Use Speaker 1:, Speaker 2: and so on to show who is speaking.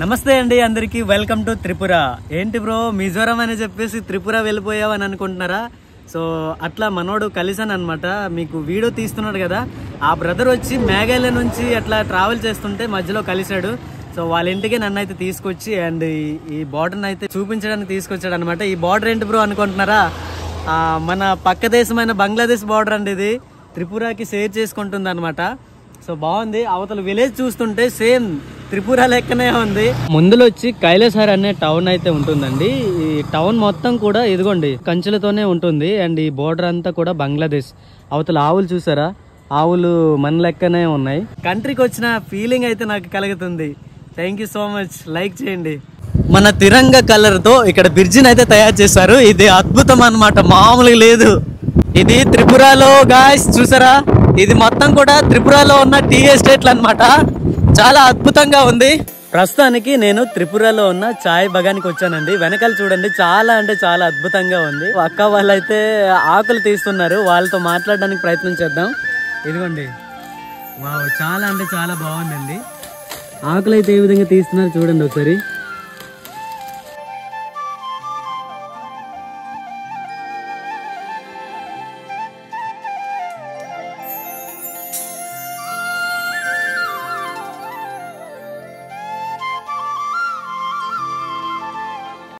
Speaker 1: నమస్తే అండి అందరికి, వెల్కమ్ టు త్రిపుర. ఏంటి బ్రో మిజోరం అని చెప్పేసి త్రిపుర వెళ్ళిపోయావు అని అనుకుంటున్నారా? సో అట్లా మనోడు కలిసాను అనమాట. మీకు వీడియో తీస్తున్నాడు కదా, ఆ బ్రదర్ వచ్చి మేఘాలయ నుంచి అట్లా ట్రావెల్ చేస్తుంటే మధ్యలో కలిశాడు. సో వాళ్ళ ఇంటికి నన్ను అయితే తీసుకొచ్చి అండ్ ఈ బార్డర్ని అయితే చూపించడానికి తీసుకొచ్చాడు అనమాట. ఈ బార్డర్ ఏంటి బ్రో అనుకుంటున్నారా? మన పక్క దేశమైన బంగ్లాదేశ్ బార్డర్ అండి. ఇది త్రిపురకి షేర్ చేసుకుంటుంది అనమాట. సో బాగుంది. అవతల విలేజ్ చూస్తుంటే సేమ్ త్రిపుర లెక్కనే ఉంది. ముందులో వచ్చి కైలాసహర్ అనే టౌన్ అయితే ఉంటుందండి. ఈ టౌన్ మొత్తం కూడా ఇదిగోండి కంచెలతోనే ఉంటుంది. అండ్ ఈ బోర్డర్ అంతా కూడా బంగ్లాదేశ్. అవతల ఆవులు చూసారా? ఆవులు మన లెక్కనే ఉన్నాయి. కంట్రీకి వచ్చిన ఫీలింగ్ అయితే నాకు కలుగుతుంది. Thank you so much. Like చేయండి. మన తిరంగా కలర్ తో ఇక్కడ బ్రిడ్జిని అయితే తయారు చేశారు. ఇది అద్భుతం అన్నమాట, మామూలుగా లేదు. ఇది త్రిపురలో గాయ్స్ చూసారా? ఇది మొత్తం కూడా త్రిపురలో ఉన్న టీ ఎస్టేట్లు అన్నమాట. చాలా అద్భుతంగా ఉంది. ప్రస్తుతానికి నేను త్రిపురలో ఉన్న చాయ్ బగానికి వచ్చానండి. వెనకాల చూడండి, చాలా అంటే చాలా అద్భుతంగా ఉంది. అక్క వాళ్ళైతే ఆకులు తీస్తున్నారు, వాళ్ళతో మాట్లాడడానికి ప్రయత్నం చేద్దాం. ఇదిగోండి, వావ్, చాలా అంటే చాలా బాగుందండి. ఆకులు అయితే ఏ విధంగా తీస్తున్నారు చూడండి ఒకసారి.